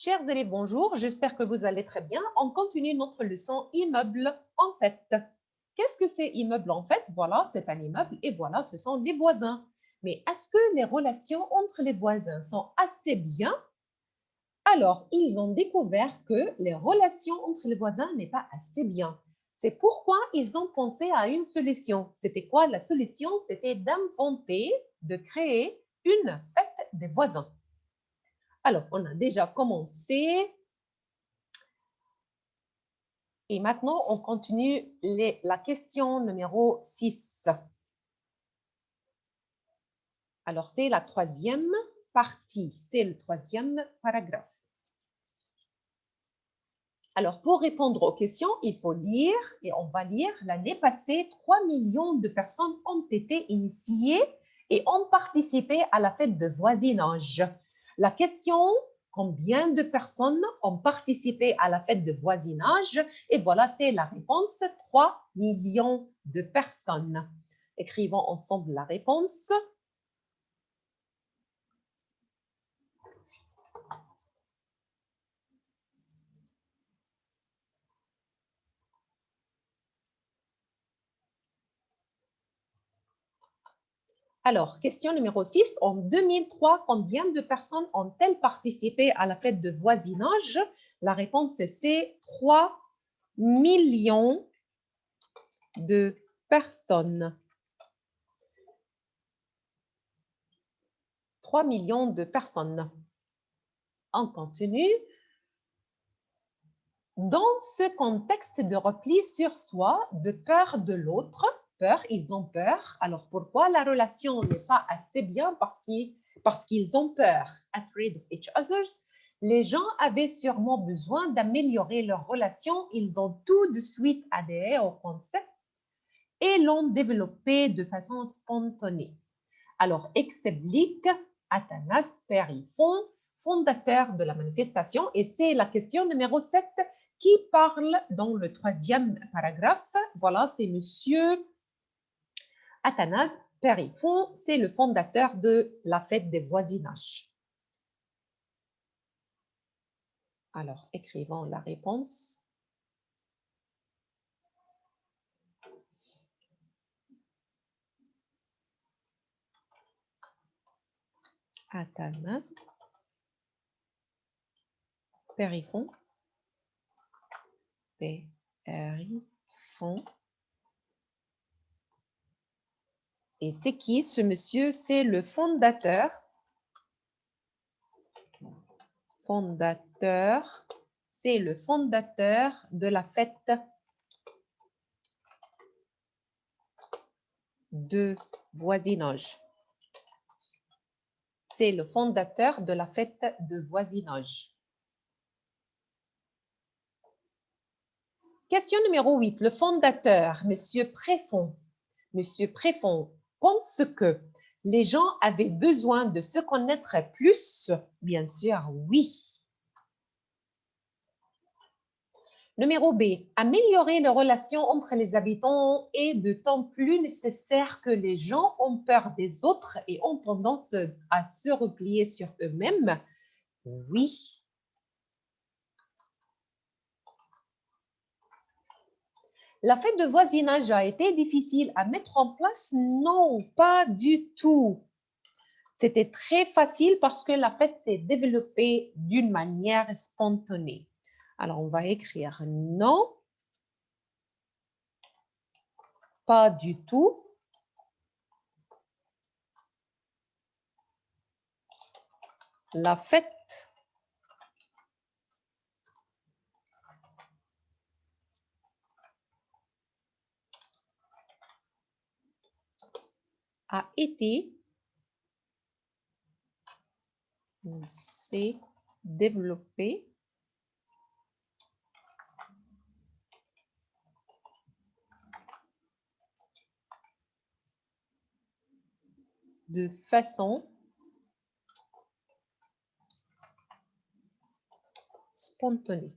Chers élèves, bonjour, j'espère que vous allez très bien. On continue notre leçon immeuble en fait. Qu'est-ce que c'est immeuble en fait? Voilà, c'est un immeuble et voilà, ce sont les voisins. Mais est-ce que les relations entre les voisins sont assez bien? Alors, ils ont découvert que les relations entre les voisins n'est pas assez bien. C'est pourquoi ils ont pensé à une solution. C'était quoi la solution? C'était d'inventer, de créer une fête des voisins. Alors, on a déjà commencé. Et maintenant, on continue la question numéro 6. Alors, c'est la troisième partie, c'est le troisième paragraphe. Alors, pour répondre aux questions, il faut lire, et on va lire, l'année passée, 3 millions de personnes ont été initiées et ont participé à la fête de voisinage. La question, combien de personnes ont participé à la fête de voisinage? Et voilà, c'est la réponse, 3 millions de personnes. Écrivons ensemble la réponse. Alors, question numéro 6. En 2003, combien de personnes ont-elles participé à la fête de voisinage? La réponse c'est 3 millions de personnes. 3 millions de personnes. On continue. Dans ce contexte de repli sur soi, de peur de l'autre, peur, ils ont peur. Alors, pourquoi la relation n'est pas assez bien? Parce qu'ils ont peur. Afraid of each other. Les gens avaient sûrement besoin d'améliorer leur relation. Ils ont tout de suite adhéré au concept et l'ont développé de façon spontanée. Alors, explique Athanas Périfon, fondateur de la manifestation, et c'est la question numéro 7 qui parle dans le troisième paragraphe. Voilà, c'est monsieur Athanas Périfon, c'est le fondateur de la fête des voisinages. Alors, écrivons la réponse. Athanas Périfon. Périfon. Et c'est qui ce monsieur? C'est le fondateur. C'est le fondateur de la fête de voisinage. C'est le fondateur de la fête de voisinage. Question numéro 8. Le fondateur, Monsieur Préfond, pense que les gens avaient besoin de se connaître plus. Bien sûr, oui. Numéro B. Améliorer les relations entre les habitants est d'autant plus nécessaire que les gens ont peur des autres et ont tendance à se replier sur eux-mêmes. Oui. La fête de voisinage a été difficile à mettre en place? Non, pas du tout. C'était très facile parce que la fête s'est développée d'une manière spontanée. Alors, on va écrire non, pas du tout. La fête a été, s'est développée de façon spontanée.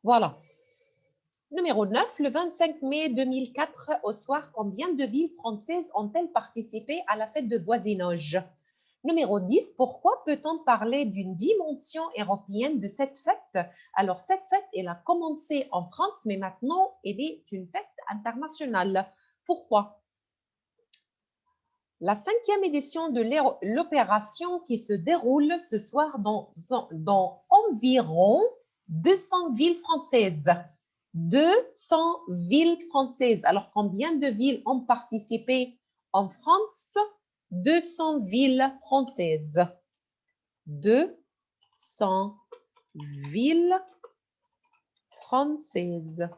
Voilà. Numéro 9, le 25 mai 2004, au soir, combien de villes françaises ont-elles participé à la fête de voisinage? Numéro 10, pourquoi peut-on parler d'une dimension européenne de cette fête? Alors, cette fête, elle a commencé en France, mais maintenant, elle est une fête internationale. Pourquoi? La 5e édition de l'opération qui se déroule ce soir dans environ 200 villes françaises. 200 villes françaises. Alors, combien de villes ont participé en France? 200 villes françaises. 200 villes françaises.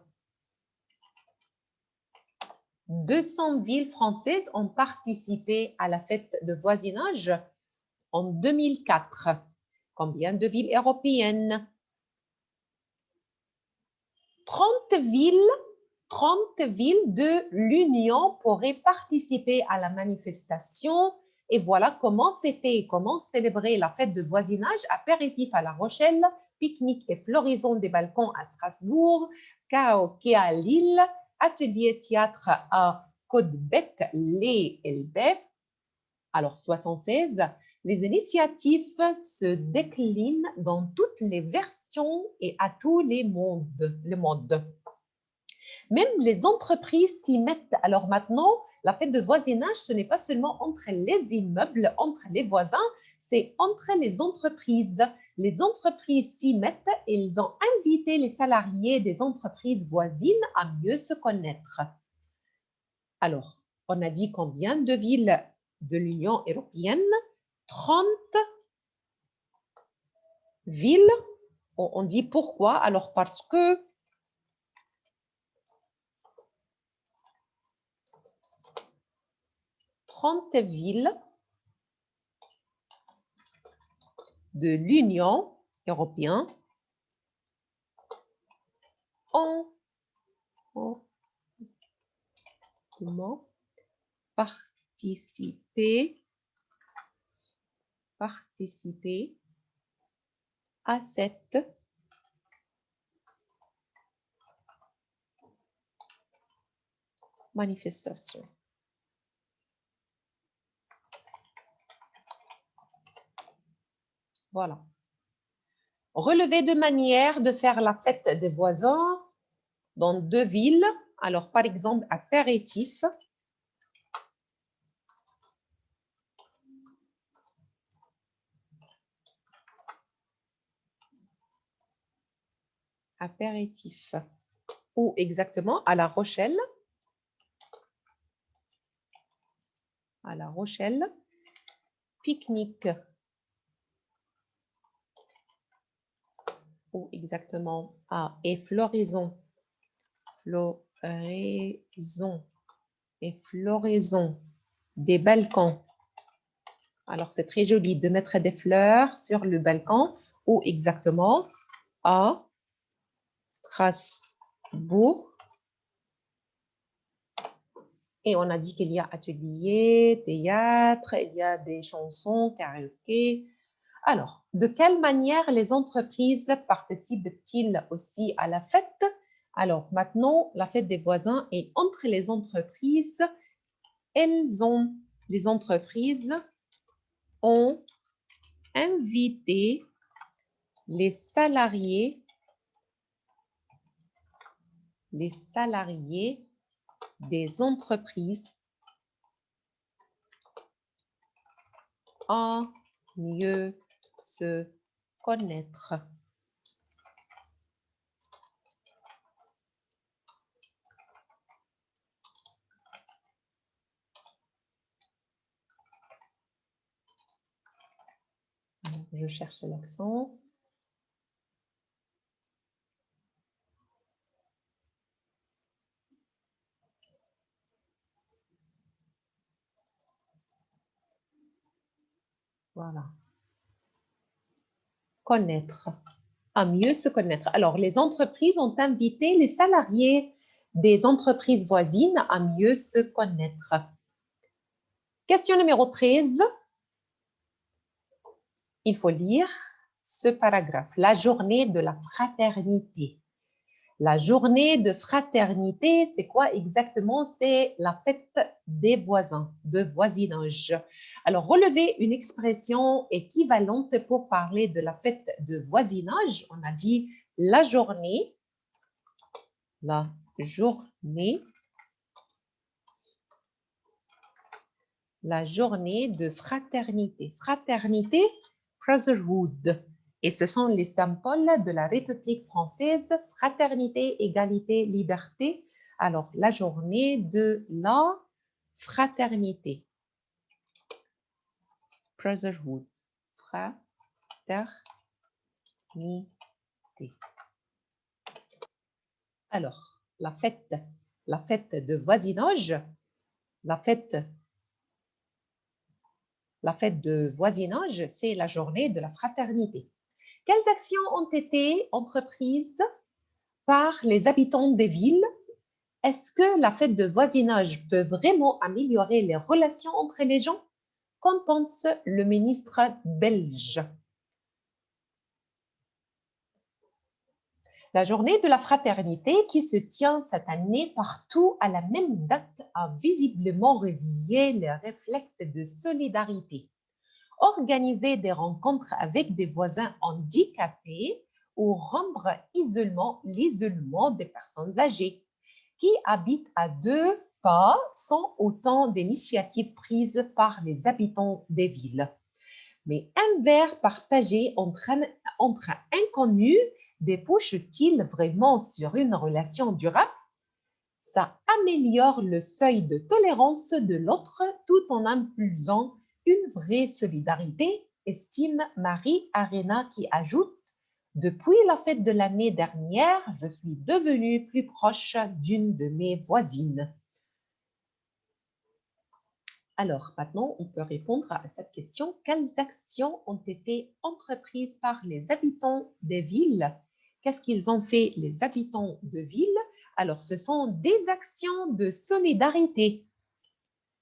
200 villes françaises ont participé à la fête de voisinage en 2004. Combien de villes européennes? 30 villes de l'Union pourraient participer à la manifestation. Et voilà comment fêter, comment célébrer la fête de voisinage: apéritif à La Rochelle, pique-nique et floraison des balcons à Strasbourg, karaoké à Lille, atelier théâtre à Caudebec, Les Elbeuf. Alors, 76, les initiatives se déclinent dans toutes les versions et à tous les modes. Même les entreprises s'y mettent. Alors maintenant, la fête de voisinage, ce n'est pas seulement entre les immeubles, entre les voisins, c'est entre les entreprises. Les entreprises s'y mettent et ils ont invité les salariés des entreprises voisines à mieux se connaître. Alors, on a dit combien de villes de l'Union européenne? 30 villes. On dit pourquoi? Alors, parce que 30 villes de l'Union européenne ont participé à cette manifestation. Voilà. Relever deux manières de faire la fête des voisins dans deux villes. Alors, par exemple, apéritif. Apéritif. Ou exactement à La Rochelle. À La Rochelle. Pique-nique. Ou exactement à et floraison. Floraison des balcons. Alors, c'est très joli de mettre des fleurs sur le balcon ou exactement à Strasbourg. Et on a dit qu'il y a atelier, théâtre, il y a des chansons, karaoké. Alors, de quelle manière les entreprises participent-ils aussi à la fête? Alors, maintenant, la fête des voisins est entre les entreprises. Les entreprises ont invité les salariés des entreprises à mieux se connaître. Je cherche l'accent. Voilà. Connaître. À mieux se connaître. Alors, les entreprises ont invité les salariés des entreprises voisines à mieux se connaître. Question numéro 13. Il faut lire ce paragraphe. La journée de la fraternité. La journée de fraternité, c'est quoi exactement? C'est la fête des voisins, de voisinage. Alors, relevez une expression équivalente pour parler de la fête de voisinage. On a dit la journée la journée de fraternité. Fraternité, brotherhood. Et ce sont les symboles de la République française, fraternité, égalité, liberté. Alors, la journée de la fraternité. Brotherhood. Fraternité. Alors, la fête de voisinage, la fête de voisinage, c'est la journée de la fraternité. Quelles actions ont été entreprises par les habitants des villes? Est-ce que la fête de voisinage peut vraiment améliorer les relations entre les gens? Qu'en pense le ministre belge? La journée de la fraternité qui se tient cette année partout à la même date a visiblement réveillé les réflexes de solidarité. Organiser des rencontres avec des voisins handicapés ou rompre l'isolement des personnes âgées qui habitent à 2 pas sont autant d'initiatives prises par les habitants des villes. Mais un verre partagé entre inconnus débouche-t-il vraiment sur une relation durable? Ça améliore le seuil de tolérance de l'autre tout en impulsant une vraie solidarité, estime Marie Arena qui ajoute: depuis la fête de l'année dernière, je suis devenue plus proche d'une de mes voisines. Alors, maintenant, on peut répondre à cette question. Quelles actions ont été entreprises par les habitants des villes? Qu'est-ce qu'ils ont fait, les habitants de ville? Alors, ce sont des actions de solidarité.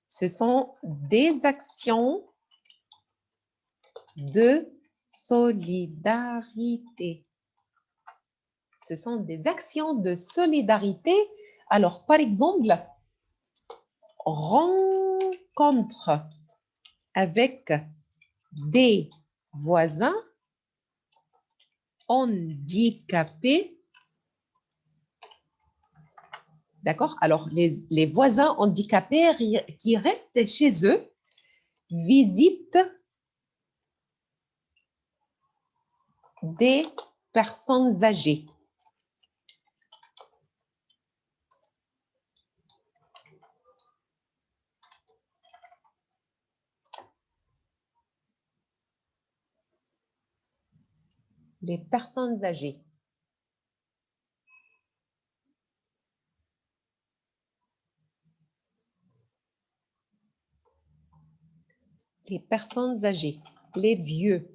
Ce sont des actions de solidarité. Ce sont des actions de solidarité. Alors, par exemple, rencontre avec des voisins handicapés. D'accord? Alors, les voisins handicapés qui restent chez eux visitent des personnes âgées. Les personnes âgées. Les personnes âgées, les vieux,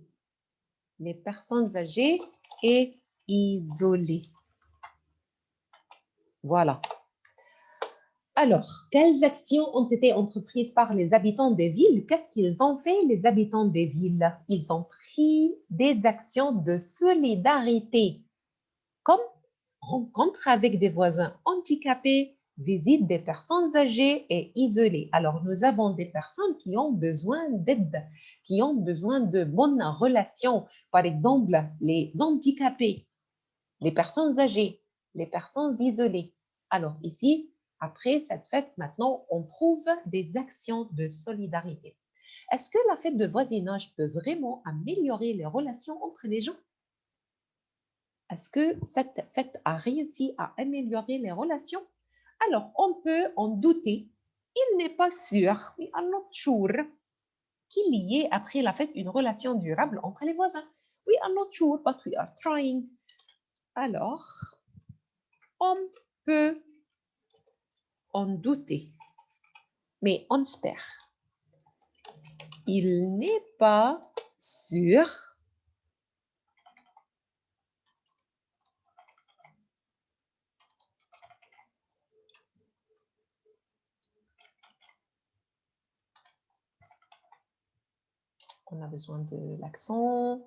les personnes âgées et isolées. Voilà. Alors, quelles actions ont été entreprises par les habitants des villes? Qu'est-ce qu'ils ont fait, les habitants des villes? Ils ont pris des actions de solidarité, comme rencontre avec des voisins handicapés, visite des personnes âgées et isolées. Alors, nous avons des personnes qui ont besoin d'aide, qui ont besoin de bonnes relations. Par exemple, les handicapés, les personnes âgées, les personnes isolées. Alors, ici, après cette fête, maintenant, on trouve des actions de solidarité. Est-ce que la fête de voisinage peut vraiment améliorer les relations entre les gens? Est-ce que cette fête a réussi à améliorer les relations? Alors, on peut en douter. Il n'est pas sûr, we are not sure, qu'il y ait après la fête une relation durable entre les voisins. We are not sure, but we are trying. Alors, on peut en douter, mais on espère. Il n'est pas sûr on a besoin de l'accent.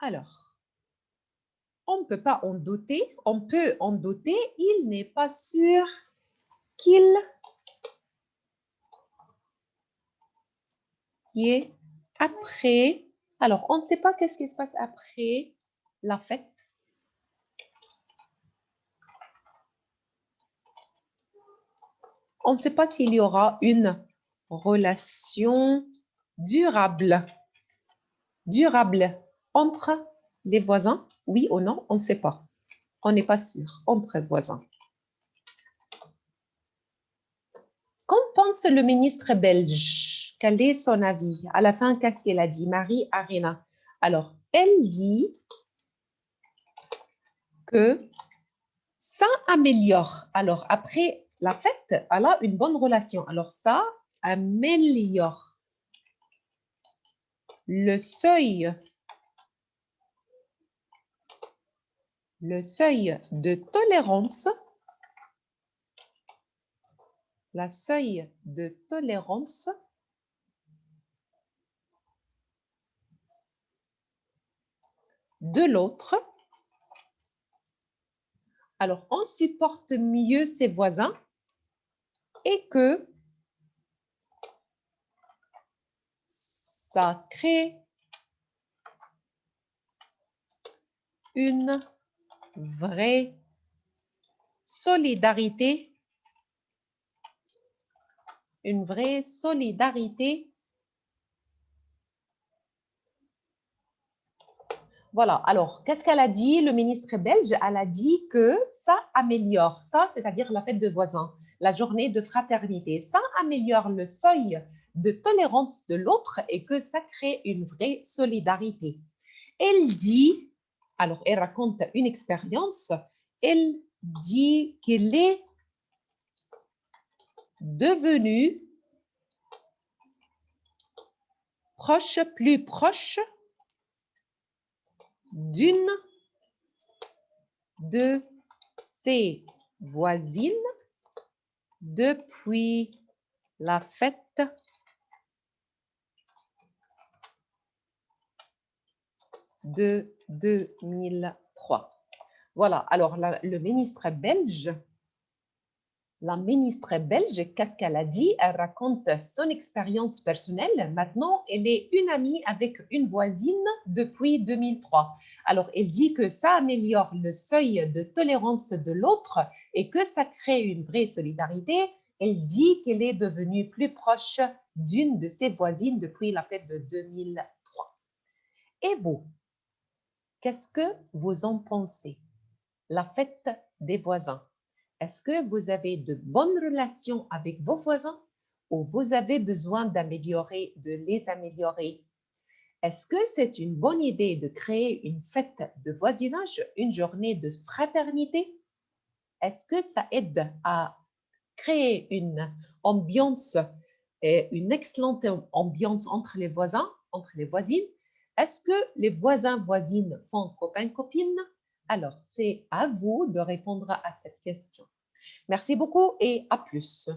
Alors, on ne peut pas en douter. On peut en douter. Il n'est pas sûr qu'il y ait après. Alors, on ne sait pas qu'est-ce qui se passe après la fête. On ne sait pas s'il y aura une relation durable entre les voisins, oui ou non, on ne sait pas. On n'est pas sûr, entre voisins. Qu'en pense le ministre belge? Quel est son avis? À la fin, qu'est-ce qu'elle a dit? Marie Arena. Alors, elle dit que ça améliore. Alors, après la fête, elle a une bonne relation. Alors, ça améliore le seuil de tolérance, de l'autre. Alors, on supporte mieux ses voisins et que ça crée une vraie solidarité, Voilà, alors, qu'est-ce qu'elle a dit, le ministre belge? Elle a dit que ça améliore, ça, c'est-à-dire la fête de voisins, la journée de fraternité, ça améliore le seuil de tolérance de l'autre et que ça crée une vraie solidarité. Elle dit, alors elle raconte une expérience, elle dit qu'elle est devenue plus proche d'une de ses voisines depuis la fête de 2003. Voilà, alors la ministre belge, qu'est-ce qu'elle a dit? Elle raconte son expérience personnelle. Maintenant, elle est une amie avec une voisine depuis 2003. Alors, elle dit que ça améliore le seuil de tolérance de l'autre et que ça crée une vraie solidarité. Elle dit qu'elle est devenue plus proche d'une de ses voisines depuis la fête de 2003. Et vous, qu'est-ce que vous en pensez? La fête des voisins. Est-ce que vous avez de bonnes relations avec vos voisins ou vous avez besoin de les améliorer? Est-ce que c'est une bonne idée de créer une fête de voisinage, une journée de fraternité? Est-ce que ça aide à créer une ambiance, une excellente ambiance entre les voisins, entre les voisines? Est-ce que les voisins-voisines font copain-copine? Alors, c'est à vous de répondre à cette question. Merci beaucoup et à plus.